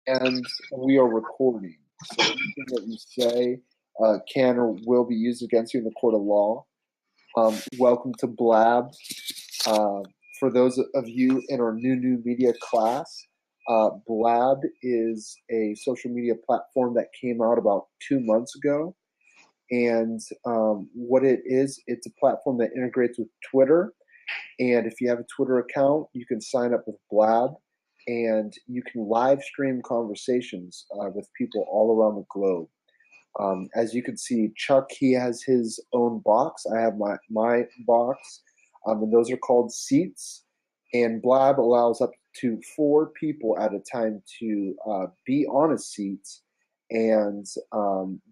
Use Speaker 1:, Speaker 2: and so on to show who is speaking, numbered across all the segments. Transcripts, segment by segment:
Speaker 1: And we are recording. So anything that you say can or will be used against you in the court of law. Welcome to Blab. For those of you in our new media class, Blab is a social media platform that came out about 2 months ago. And what it is, it's a platform that integrates with Twitter. And if you have a Twitter account, you can sign up with Blab, and you can live stream conversations with people all around the globe. As you can see, Chuck, he has his own box. I have my box, and those are called seats. And Blab allows up to 4 people at a time to be on a seat. And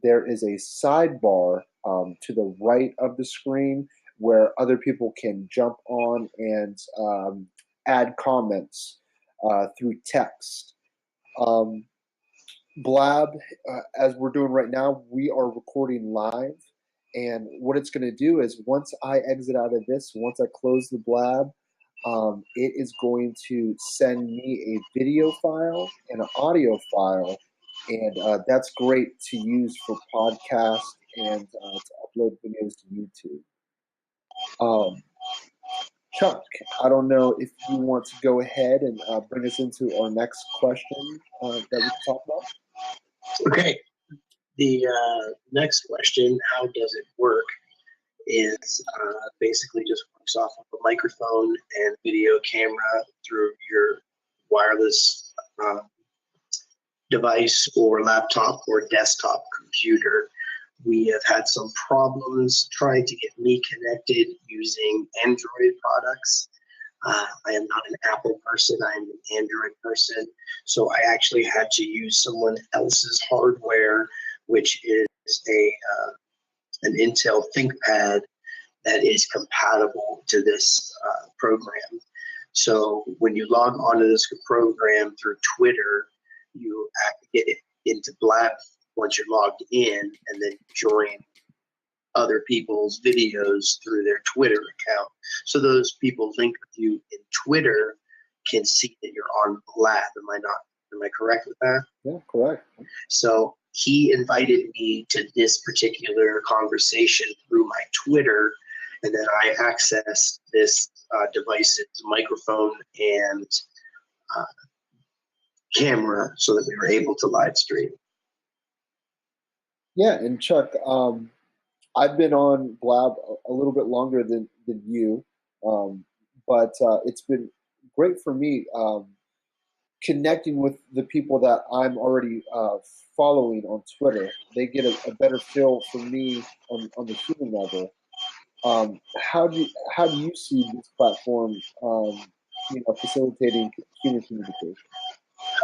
Speaker 1: there is a sidebar to the right of the screen where other people can jump on and add comments through text. Blab, as we're doing right now, we are recording live. And what it's going to do is once I exit out of this, once I close the Blab, it is going to send me a video file and an audio file. And that's great to use for podcasts and to upload videos to YouTube. Chuck, I don't know if you want to go ahead and bring us into our next question that we can talk about.
Speaker 2: Okay. The next question, how does it work, is basically just works off of a microphone and video camera through your wireless device or laptop or desktop computer. We have had some problems trying to get me connected using Android products. I am not an Apple person, I am an Android person. So I actually had to use someone else's hardware, which is an Intel ThinkPad that is compatible to this program. So when you log onto this program through Twitter, you get into Blab once you're logged in, and then join other people's videos through their Twitter account. So those people linked with you in Twitter can see that you're on Blab. Am I correct with that?
Speaker 1: Yeah, correct.
Speaker 2: So he invited me to this particular conversation through my Twitter, and then I accessed this device's microphone and camera so that we were able to live stream.
Speaker 1: Yeah, and Chuck, I've been on Blab a little bit longer than you, but it's been great for me connecting with the people that I'm already following on Twitter. They get a better feel for me on the human level. How do you see this platform, facilitating human communication?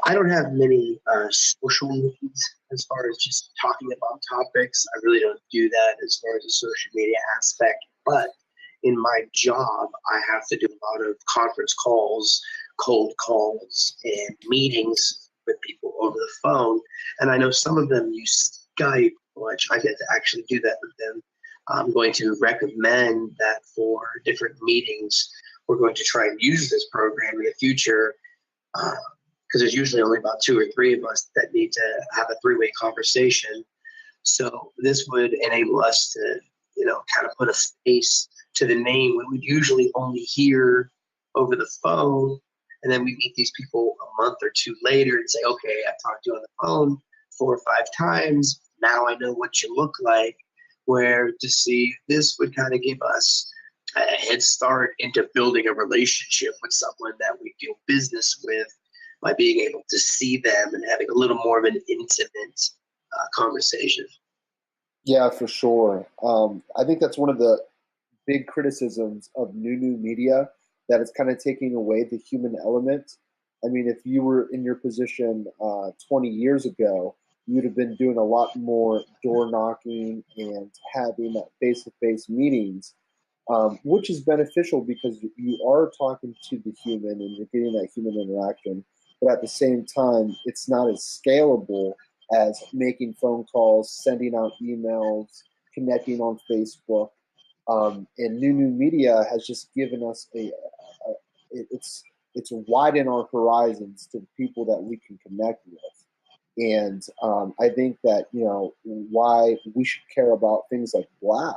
Speaker 2: I don't have many social needs as far as just talking about topics. I really don't do that as far as the social media aspect. But in my job, I have to do a lot of conference calls, cold calls, and meetings with people over the phone. And I know some of them use Skype, which I get to actually do that with them. I'm going to recommend that for different meetings. We're going to try and use this program in the future, because there's usually only about 2 or 3 of us that need to have a 3-way conversation. So this would enable us to, kind of put a face to the name we would usually only hear over the phone. And then we meet these people a month or 2 later and say, okay, I talked to you on the phone 4 or 5 times. Now I know what you look like. Where to see this would kind of give us a head start into building a relationship with someone that we do business with, by being able to see them and having a little more of an intimate conversation.
Speaker 1: Yeah, for sure. I think that's one of the big criticisms of new media, that it's kind of taking away the human element. I mean, if you were in your position 20 years ago, you'd have been doing a lot more door knocking and having face-to-face meetings, which is beneficial because you are talking to the human and you're getting that human interaction. But at the same time, it's not as scalable as making phone calls, sending out emails, connecting on Facebook. And new media has just given us it's widened our horizons to people that we can connect with. And I think that, why we should care about things like Blab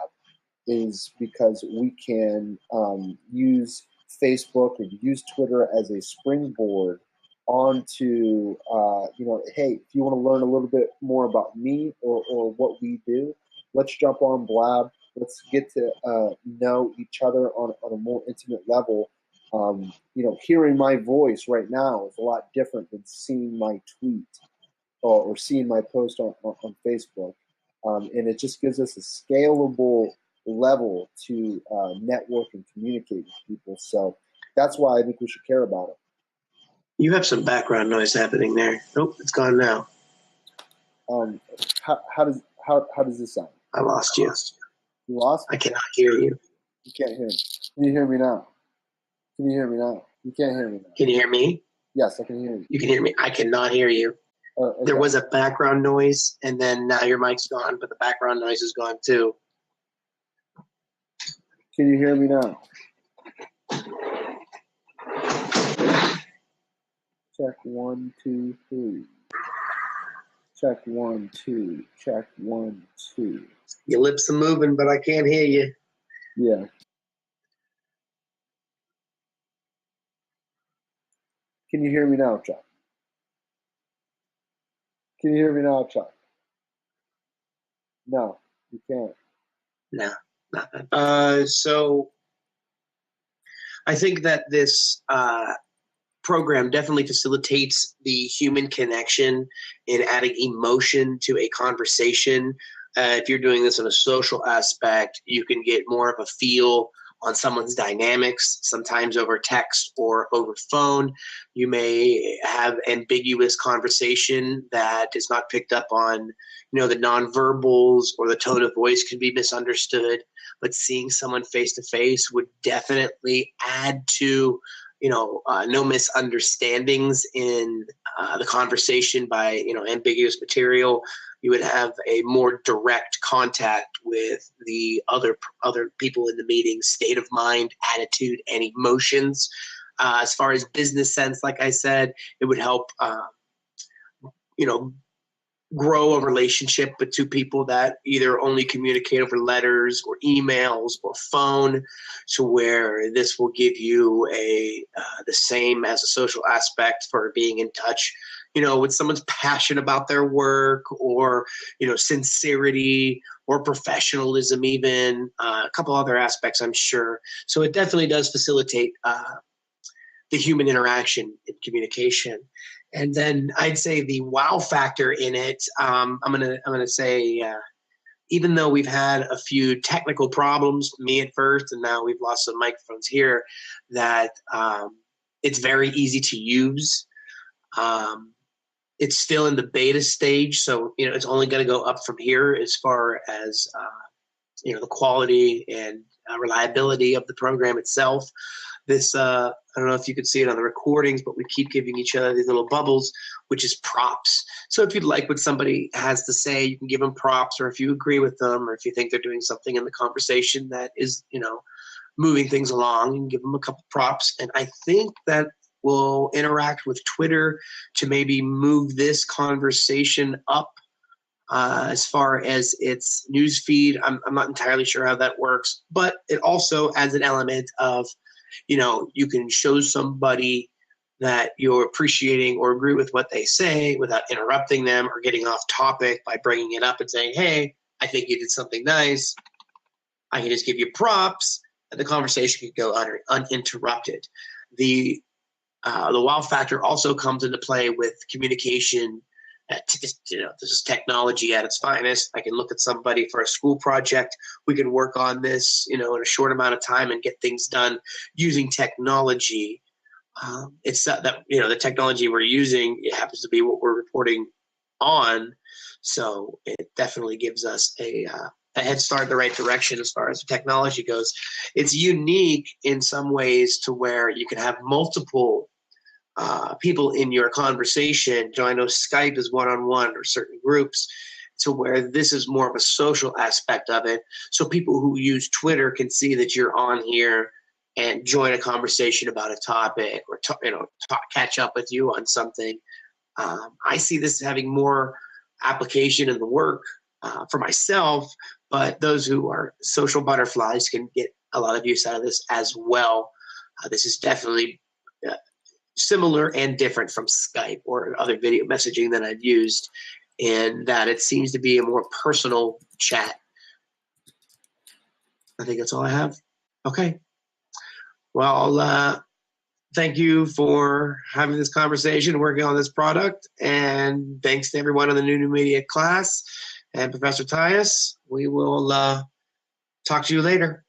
Speaker 1: is because we can use Facebook or use Twitter as a springboard onto, hey, if you want to learn a little bit more about me or what we do, let's jump on Blab. Let's get to know each other on a more intimate level. Hearing my voice right now is a lot different than seeing my tweet or seeing my post on Facebook. And it just gives us a scalable level to network and communicate with people. So that's why I think we should care about it.
Speaker 2: You have some background noise happening there. Nope, it's gone now.
Speaker 1: How does this sound?
Speaker 2: I lost you.
Speaker 1: You lost me?
Speaker 2: I cannot hear you.
Speaker 1: You can't hear me. Can you hear me now? Can you hear me now? You can't hear me now.
Speaker 2: Can you hear me?
Speaker 1: Yes, I can hear you.
Speaker 2: You can hear me. I cannot hear you.
Speaker 1: Okay.
Speaker 2: There was a background noise, and then now your mic's gone, but the background noise is gone too.
Speaker 1: Can you hear me now? Check 1, 2, 3. Check 1, 2. Check 1, 2.
Speaker 2: Your lips are moving, but I can't hear you.
Speaker 1: Yeah. Can you hear me now, Chuck? Can you hear me now, Chuck? No, you can't.
Speaker 2: No, nothing. So I think that this program definitely facilitates the human connection in adding emotion to a conversation. If you're doing this in a social aspect, you can get more of a feel on someone's dynamics, sometimes over text or over phone. You may have ambiguous conversation that is not picked up on, the nonverbals or the tone of voice can be misunderstood, but seeing someone face to face would definitely add to, no misunderstandings in the conversation by, ambiguous material. You would have a more direct contact with the other people in the meeting, state of mind, attitude, and emotions. As far as business sense, like I said, it would help, grow a relationship with two people that either only communicate over letters or emails or phone, to where this will give you the same as a social aspect for being in touch, with someone's passion about their work, or, sincerity or professionalism, even a couple other aspects, I'm sure. So it definitely does facilitate the human interaction and communication. And then I'd say the wow factor in it, I'm gonna say, even though we've had a few technical problems, me at first, and now we've lost some microphones here, that it's very easy to use. It's still in the beta stage, so it's only going to go up from here as far as the quality and reliability of the program itself. This, I don't know if you could see it on the recordings, but we keep giving each other these little bubbles, which is props. So if you'd like what somebody has to say, you can give them props, or if you agree with them, or if you think they're doing something in the conversation that is, moving things along, you can give them a couple props. And I think that will interact with Twitter to maybe move this conversation up as far as its news feed. I'm not entirely sure how that works, but it also adds an element of, you can show somebody that you're appreciating or agree with what they say without interrupting them or getting off topic by bringing it up and saying, hey, I think you did something nice. I can just give you props, and the conversation can go uninterrupted. The wow factor also comes into play with communication. This is technology at its finest. I can look at somebody for a school project. We can work on this, in a short amount of time and get things done using technology. It's that the technology we're using, it happens to be what we're reporting on. So it definitely gives us a head start in the right direction as far as the technology goes. It's unique in some ways to where you can have multiple people in your conversation. I know Skype is one-on-one or certain groups, to where this is more of a social aspect of it. So people who use Twitter can see that you're on here and join a conversation about a topic, or catch up with you on something. I see this having more application in the work for myself, but those who are social butterflies can get a lot of use out of this as well. This is definitely similar and different from Skype or other video messaging that I've used, in that it seems to be a more personal chat. I think that's all I have. Okay. Well, thank you for having this conversation, working on this product, and thanks to everyone in the New Media class and Professor Tyus. We will talk to you later.